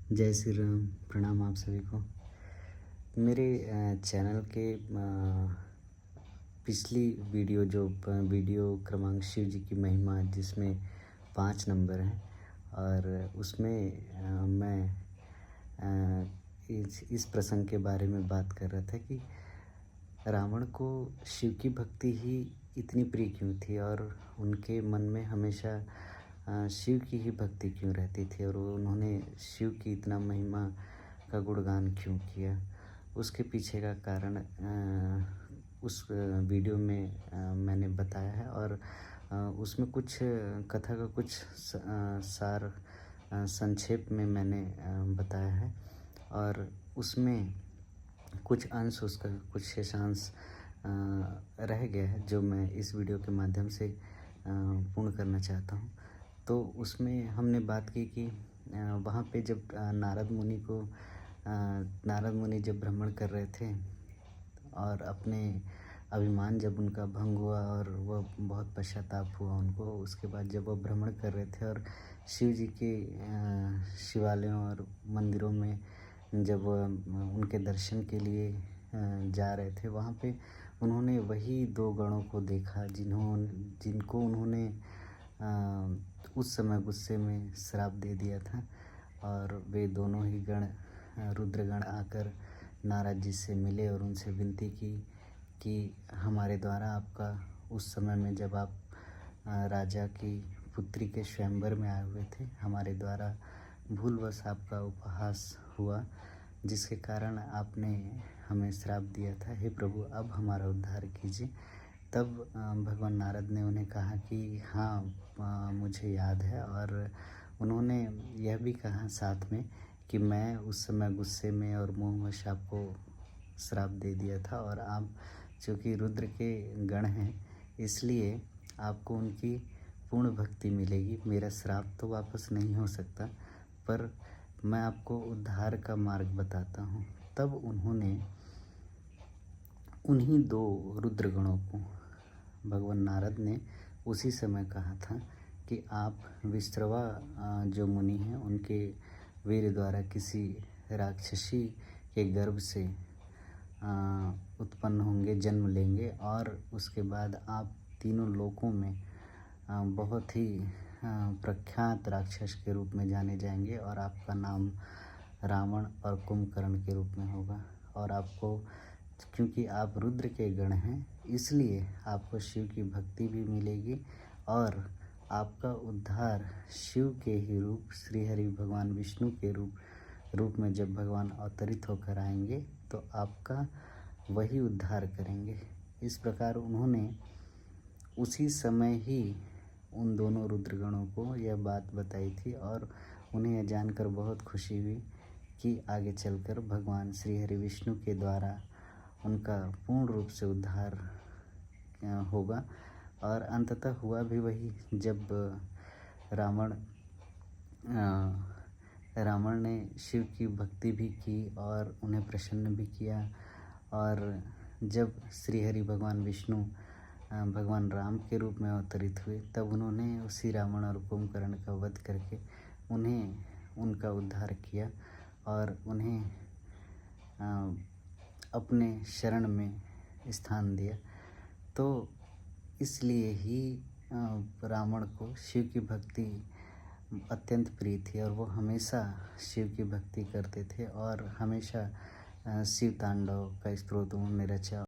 जय श्री राम। प्रणाम आप सभी को। मेरे चैनल के पिछली वीडियो जो वीडियो क्रमांक शिव जी की महिमा जिसमें 5 नंबर हैं और उसमें मैं इस प्रसंग के बारे में बात कर रहा था कि रावण को शिव की भक्ति ही इतनी प्रिय क्यों थी और उनके मन में हमेशा शिव की ही भक्ति क्यों रहती थी और उन्होंने शिव की इतना महिमा का गुणगान क्यों किया। उसके पीछे का कारण उस वीडियो में मैंने बताया है और उसमें कुछ कथा का कुछ सार संक्षेप में मैंने बताया है और उसमें कुछ अंश उसका कुछ शेषांश रह गया है जो मैं इस वीडियो के माध्यम से पूर्ण करना चाहता हूँ। तो उसमें हमने बात की कि वहाँ पे जब नारद मुनि जब भ्रमण कर रहे थे और अपने अभिमान जब उनका भंग हुआ और वह बहुत पश्चाताप हुआ उनको, उसके बाद जब वह भ्रमण कर रहे थे और शिव जी के शिवालयों और मंदिरों में जब उनके दर्शन के लिए जा रहे थे, वहाँ पे उन्होंने वही 2 गणों को देखा जिनको उन्होंने उस समय गुस्से में श्राप दे दिया था और वे दोनों ही गण रुद्रगण आकर नारद जी से मिले और उनसे विनती की कि हमारे द्वारा आपका उस समय में जब आप राजा की पुत्री के स्वयंवर में आए हुए थे, हमारे द्वारा भूलवश आपका उपहास हुआ जिसके कारण आपने हमें श्राप दिया था। हे प्रभु, अब हमारा उद्धार कीजिए। तब भगवान नारद ने उन्हें कहा कि हाँ, मुझे याद है और उन्होंने यह भी कहा साथ में कि मैं उस समय गुस्से में और मोहवश आपको श्राप दे दिया था और आप चूँकि रुद्र के गण हैं इसलिए आपको उनकी पूर्ण भक्ति मिलेगी। मेरा श्राप तो वापस नहीं हो सकता पर मैं आपको उद्धार का मार्ग बताता हूँ। तब उन्होंने उन्हीं 2 रुद्रगणों को भगवान नारद ने उसी समय कहा था कि आप विश्रवा जो मुनि हैं उनके वीर द्वारा किसी राक्षसी के गर्भ से उत्पन्न होंगे, जन्म लेंगे और उसके बाद आप तीनों लोकों में बहुत ही प्रख्यात राक्षस के रूप में जाने जाएंगे और आपका नाम रावण और कुंभकर्ण के रूप में होगा और आपको, क्योंकि आप रुद्र के गण हैं इसलिए आपको शिव की भक्ति भी मिलेगी और आपका उद्धार शिव के ही रूप श्री हरि भगवान विष्णु के रूप में जब भगवान अवतरित होकर आएंगे तो आपका वही उद्धार करेंगे। इस प्रकार उन्होंने उसी समय ही उन दोनों रुद्रगणों को यह बात बताई थी और उन्हें यह जानकर बहुत खुशी हुई कि आगे चलकर भगवान श्री हरि विष्णु के द्वारा उनका पूर्ण रूप से उद्धार होगा और अंततः हुआ भी वही। जब रावण ने शिव की भक्ति भी की और उन्हें प्रसन्न भी किया और जब श्री हरि भगवान विष्णु भगवान राम के रूप में अवतरित हुए तब उन्होंने उसी रावण और कुंभकर्ण का वध करके उनका उद्धार किया और उन्हें अपने शरण में स्थान दिया। तो इसलिए ही रावण को शिव की भक्ति अत्यंत प्रिय थी और वो हमेशा शिव की भक्ति करते थे और हमेशा शिव तांडव का स्तोत्र उन्होंने रचा।